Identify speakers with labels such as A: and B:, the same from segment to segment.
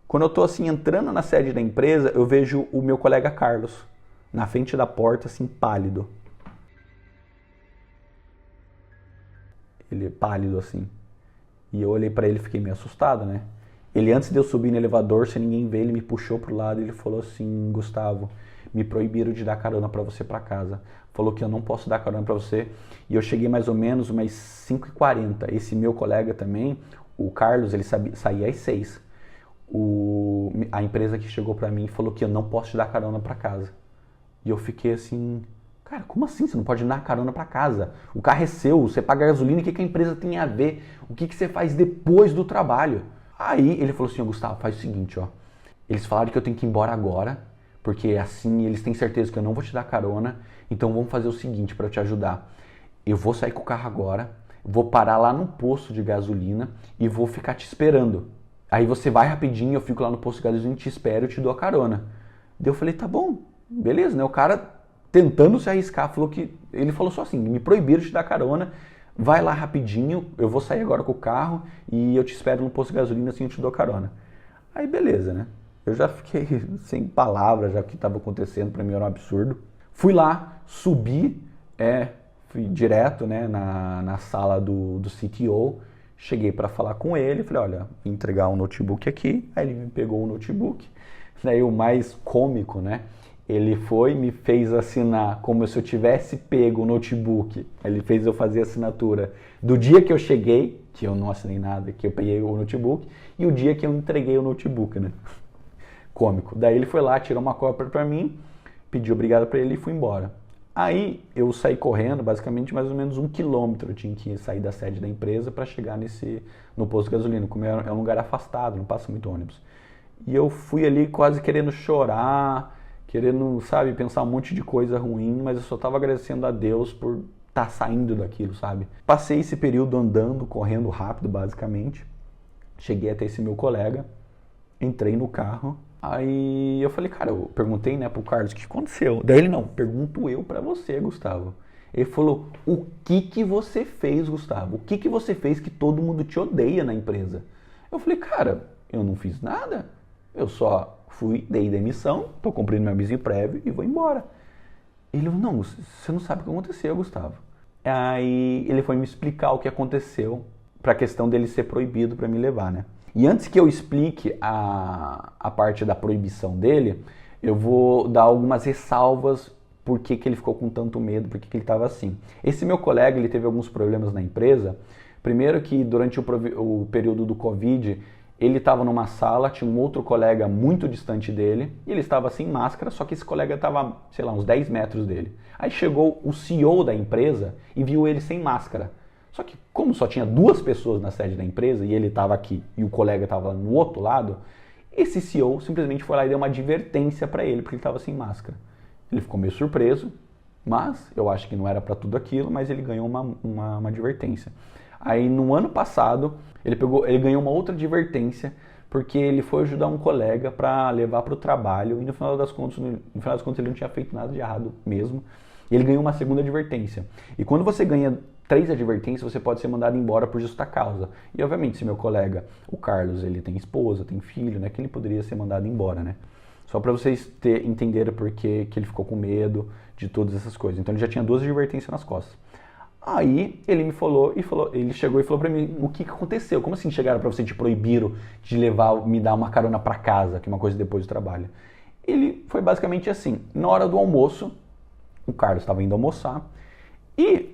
A: Quando eu tô assim entrando na sede da empresa, eu vejo o meu colega Carlos na frente da porta, assim, pálido. Ele pálido assim. E eu olhei pra ele e fiquei meio assustado, né? Ele, antes de eu subir no elevador, sem ninguém ver, ele me puxou pro lado e ele falou assim: Gustavo, me proibiram de dar carona pra você pra casa. Falou que eu não posso dar carona pra você. E eu cheguei mais ou menos umas 5h40. Esse meu colega também, o Carlos, ele saía às 6. A empresa que chegou pra mim falou que eu não posso te dar carona pra casa. E eu fiquei assim, cara, como assim você não pode dar carona pra casa? O carro é seu, você paga gasolina, o que a empresa tem a ver? O que você faz depois do trabalho? Aí ele falou assim, Gustavo, faz o seguinte, ó. Eles falaram que eu tenho que ir embora agora, porque assim eles têm certeza que eu não vou te dar carona, então vamos fazer o seguinte pra eu te ajudar. Eu vou sair com o carro agora, vou parar lá no posto de gasolina e vou ficar te esperando. Aí você vai rapidinho, eu fico lá no posto de gasolina, te espero e te dou a carona. Daí eu falei, tá bom, beleza, né? O cara tentando se arriscar, ele falou só assim, me proibiram de te dar carona, vai lá rapidinho, eu vou sair agora com o carro e eu te espero no posto de gasolina, assim eu te dou carona. Aí beleza, né? Eu já fiquei sem palavras, já o que estava acontecendo, pra mim era um absurdo. Fui lá, subi, fui direto, né, na sala do CTO, cheguei para falar com ele, falei, olha, vim entregar um notebook aqui, aí ele me pegou o notebook, daí o mais cômico, né, ele foi me fez assinar como se eu tivesse pego o notebook, ele fez eu fazer a assinatura do dia que eu cheguei, que eu não assinei nada, que eu peguei o notebook, e o dia que eu entreguei o notebook, né, cômico. Daí ele foi lá, tirou uma cópia para mim, pedi obrigado para ele e fui embora. Aí eu saí correndo, basicamente mais ou menos 1 quilômetro. Eu tinha que sair da sede da empresa para chegar no posto de gasolina, como é um lugar afastado, não passa muito ônibus. E eu fui ali quase querendo chorar, querendo, sabe, pensar um monte de coisa ruim, mas eu só estava agradecendo a Deus por estar saindo daquilo, sabe? Passei esse período andando, correndo rápido, basicamente. Cheguei até esse meu colega, entrei no carro. Aí eu falei, cara, eu perguntei, né, pro Carlos, o que aconteceu? Daí ele, não, pergunto eu pra você, Gustavo. Ele falou, o que você fez, Gustavo? O que você fez que todo mundo te odeia na empresa? Eu falei, cara, eu não fiz nada. Eu só dei demissão, tô cumprindo meu aviso prévio e vou embora. Ele falou, não, você não sabe o que aconteceu, Gustavo. Aí ele foi me explicar o que aconteceu pra questão dele ser proibido pra me levar, né? E antes que eu explique a parte da proibição dele, eu vou dar algumas ressalvas por que ele ficou com tanto medo, por que ele estava assim. Esse meu colega, ele teve alguns problemas na empresa. Primeiro que durante o período do Covid, ele estava numa sala, tinha um outro colega muito distante dele, e ele estava sem máscara, só que esse colega estava, sei lá, uns 10 metros dele. Aí chegou o CEO da empresa e viu ele sem máscara. Só que como só tinha 2 pessoas na sede da empresa e ele estava aqui e o colega estava no outro lado, esse CEO simplesmente foi lá e deu uma advertência para ele porque ele estava sem máscara. Ele ficou meio surpreso, mas eu acho que não era para tudo aquilo, mas ele ganhou uma advertência. Aí no ano passado ele ganhou uma outra advertência porque ele foi ajudar um colega para levar para o trabalho e no final das contas ele não tinha feito nada de errado mesmo. E ele ganhou uma segunda advertência. E quando você ganha 3 advertências, você pode ser mandado embora por justa causa. E obviamente, se meu colega, o Carlos, ele tem esposa, tem filho, né, que ele poderia ser mandado embora, né? Só para vocês entenderem por que ele ficou com medo de todas essas coisas. Então ele já tinha 2 advertências nas costas. Aí ele ele chegou e falou para mim, o que aconteceu? Como assim chegaram para você e te proibiram de me dar uma carona para casa, que é uma coisa depois do trabalho? Ele foi basicamente assim, na hora do almoço, o Carlos estava indo almoçar e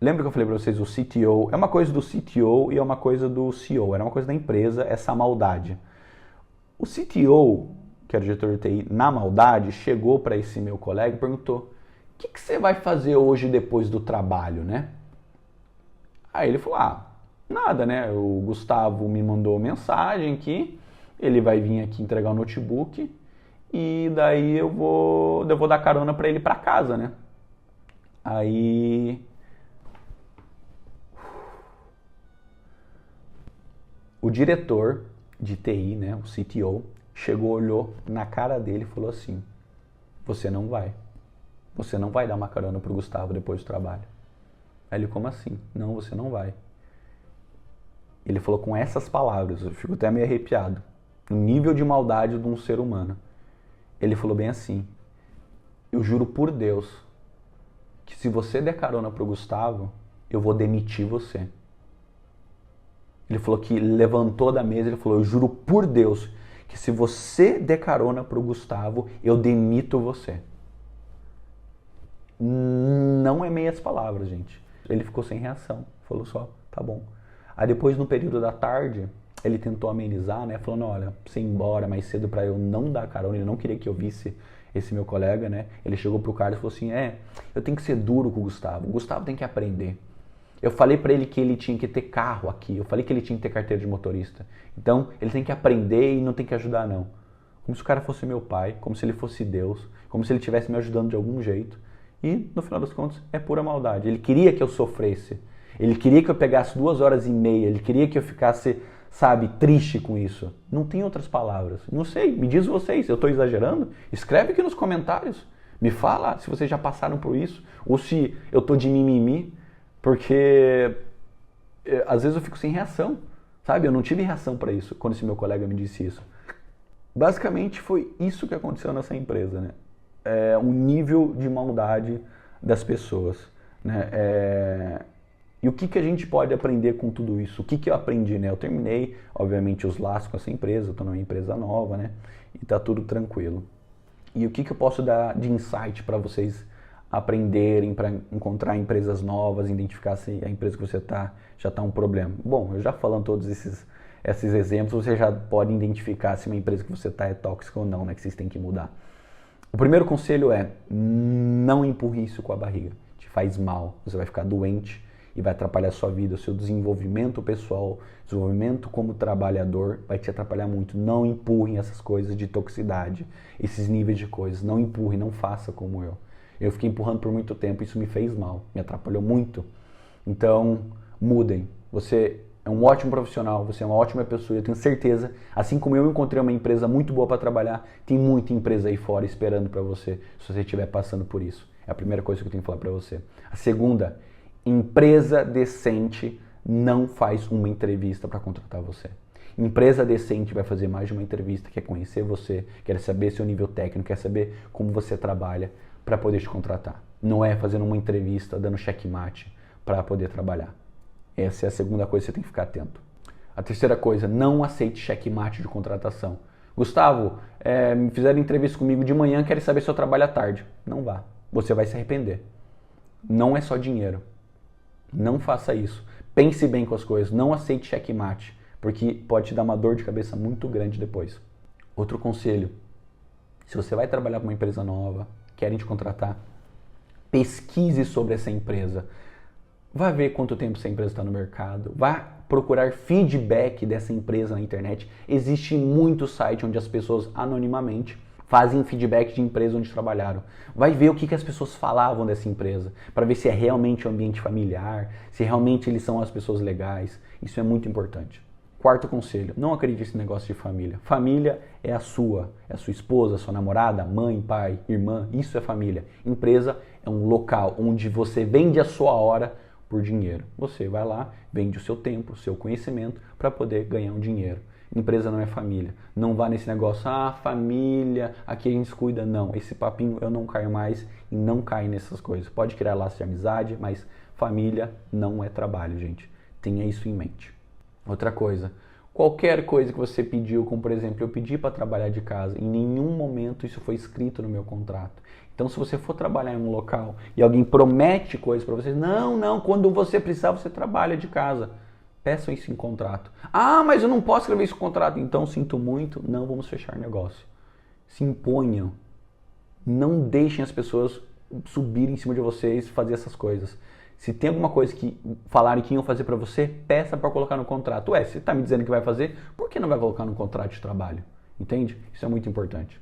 A: lembra que eu falei para vocês, o CTO, é uma coisa do CTO e é uma coisa do CEO, era uma coisa da empresa, essa maldade. O CTO, que era o diretor de TI, na maldade, chegou para esse meu colega e perguntou, o que você vai fazer hoje depois do trabalho, né? Aí ele falou, nada, né? O Gustavo me mandou mensagem aqui, ele vai vir aqui entregar o notebook e daí eu vou dar carona para ele para casa, né? Aí o diretor de TI, né, o CTO, chegou, olhou na cara dele e falou assim, você não vai dar uma carona pro Gustavo depois do trabalho. Aí ele, como assim? Não, você não vai. Ele falou com essas palavras, eu fico até meio arrepiado. o nível de maldade de um ser humano. Ele falou bem assim: eu juro por Deus que se você der carona pro Gustavo, eu vou demitir você. Ele falou que levantou da mesa, ele falou: eu juro por Deus que se você der carona pro Gustavo, eu demito você. Não é meias palavras, gente. Ele ficou sem reação, falou só: tá bom. Aí depois, no período da tarde, ele tentou amenizar, né, falando: olha, pra você ir embora mais cedo pra eu não dar carona. Ele não queria que eu visse esse meu colega, né. Ele chegou pro cara e falou assim: eu tenho que ser duro com o Gustavo tem que aprender. Eu falei pra ele que ele tinha que ter carro aqui, eu falei que ele tinha que ter carteira de motorista. Então, ele tem que aprender e não tem que ajudar não. Como se o cara fosse meu pai, como se ele fosse Deus, como se ele estivesse me ajudando de algum jeito. E, no final das contas, é pura maldade. Ele queria que eu sofresse. Ele queria que eu pegasse 2h30, ele queria que eu ficasse, sabe, triste com isso. Não tem outras palavras. Não sei, me diz vocês, eu estou exagerando? Escreve aqui nos comentários. Me fala se vocês já passaram por isso, ou se eu estou de mimimi, porque às vezes eu fico sem reação, sabe? Eu não tive reação para isso quando esse meu colega me disse isso. Basicamente foi isso que aconteceu nessa empresa, né? Um nível de maldade das pessoas, né? E o que a gente pode aprender com tudo isso? O que eu aprendi, né? Eu terminei, obviamente, os laços com essa empresa, estou numa empresa nova, né? E tá tudo tranquilo. E o que eu posso dar de insight para vocês aprenderem, para encontrar empresas novas, identificar se a empresa que você já está um problema? Bom, eu já falando todos esses exemplos, você já pode identificar se uma empresa que você está é tóxica ou não, né? Que vocês têm que mudar. O primeiro conselho é: não empurre isso com a barriga. Te faz mal, você vai ficar doente e vai atrapalhar a sua vida, o seu desenvolvimento pessoal, desenvolvimento como trabalhador, vai te atrapalhar muito. Não empurrem essas coisas de toxicidade, esses níveis de coisas. Não empurre, não faça como eu. Eu fiquei empurrando por muito tempo, isso me fez mal, me atrapalhou muito. Então, mudem. Você é um ótimo profissional, você é uma ótima pessoa, eu tenho certeza, assim como eu encontrei uma empresa muito boa para trabalhar, tem muita empresa aí fora esperando para você, se você estiver passando por isso. É a primeira coisa que eu tenho que falar para você. A segunda: empresa decente não faz uma entrevista para contratar você. Empresa decente vai fazer mais de uma entrevista, quer conhecer você, quer saber seu nível técnico, quer saber como você trabalha para poder te contratar. Não é fazendo uma entrevista, dando checkmate para poder trabalhar. Essa é a segunda coisa que você tem que ficar atento. A terceira coisa: não aceite checkmate de contratação. Gustavo, me fizeram entrevista comigo de manhã, querem saber se eu trabalho à tarde. Não vá, você vai se arrepender. Não é só dinheiro. Não faça isso. Pense bem com as coisas. Não aceite checkmate, porque pode te dar uma dor de cabeça muito grande depois. Outro conselho: se você vai trabalhar com uma empresa nova, querem te contratar, pesquise sobre essa empresa. Vá ver quanto tempo essa empresa está no mercado. Vá procurar feedback dessa empresa na internet. Existe muito site onde as pessoas anonimamente fazem feedback de empresa onde trabalharam. Vai ver o que as pessoas falavam dessa empresa, para ver se é realmente um ambiente familiar, se realmente eles são as pessoas legais. Isso é muito importante. Quarto conselho: não acredite nesse negócio de família. Família é a sua esposa, sua namorada, mãe, pai, irmã. Isso é família. Empresa é um local onde você vende a sua hora por dinheiro. Você vai lá, vende o seu tempo, o seu conhecimento para poder ganhar um dinheiro. Empresa não é família. Não vá nesse negócio: família, aqui a gente se cuida. Não, esse papinho eu não caio mais e não caio nessas coisas. Pode criar laço de amizade, mas família não é trabalho, gente. Tenha isso em mente. Outra coisa: qualquer coisa que você pediu, como por exemplo, eu pedi para trabalhar de casa, em nenhum momento isso foi escrito no meu contrato. Então, se você for trabalhar em um local e alguém promete coisas para você: não, quando você precisar, você trabalha de casa. Peçam isso em contrato. Mas eu não posso escrever isso em contrato. Então, sinto muito, não vamos fechar negócio. Se imponham. Não deixem as pessoas subirem em cima de vocês e fazer essas coisas. Se tem alguma coisa que falarem que iam fazer para você, peça para colocar no contrato. Você está me dizendo que vai fazer, por que não vai colocar no contrato de trabalho? Entende? Isso é muito importante.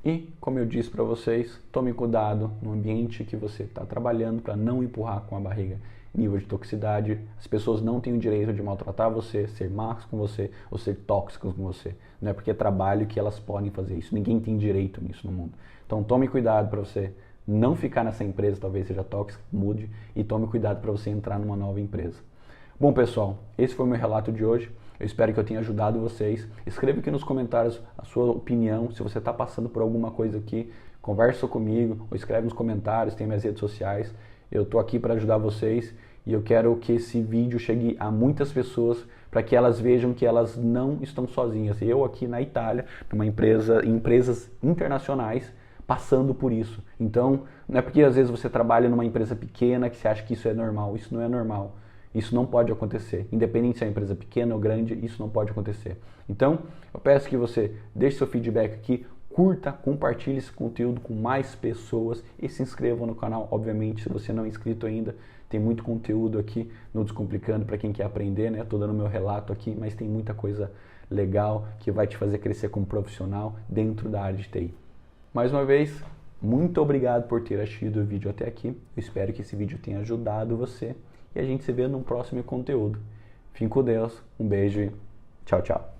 A: E, como eu disse para vocês, tome cuidado no ambiente que você está trabalhando para não empurrar com a barriga. Nível de toxicidade, as pessoas não têm o direito de maltratar você, ser más com você ou ser tóxicas com você. Não é porque é trabalho que elas podem fazer isso. Ninguém tem direito nisso no mundo. Então tome cuidado para você não ficar nessa empresa, talvez seja tóxica, mude, e tome cuidado para você entrar numa nova empresa. Bom, pessoal, esse foi o meu relato de hoje. Eu espero que eu tenha ajudado vocês. Escreva aqui nos comentários a sua opinião. Se você está passando por alguma coisa aqui, conversa comigo ou escreve nos comentários, tem minhas redes sociais. Eu estou aqui para ajudar vocês e eu quero que esse vídeo chegue a muitas pessoas para que elas vejam que elas não estão sozinhas. Eu aqui na Itália, numa empresas internacionais, passando por isso. Então, não é porque às vezes você trabalha numa empresa pequena que você acha que isso é normal. Isso não é normal. Isso não pode acontecer. Independente se é uma empresa pequena ou grande, isso não pode acontecer. Então, eu peço que você deixe seu feedback aqui, curta, compartilhe esse conteúdo com mais pessoas e se inscreva no canal. Obviamente, se você não é inscrito ainda, tem muito conteúdo aqui no Descomplicando para quem quer aprender, né? Estou dando meu relato aqui, mas tem muita coisa legal que vai te fazer crescer como profissional dentro da área de TI. Mais uma vez, muito obrigado por ter assistido o vídeo até aqui. Eu espero que esse vídeo tenha ajudado você. E a gente se vê no próximo conteúdo. Fique com Deus, um beijo e tchau, tchau.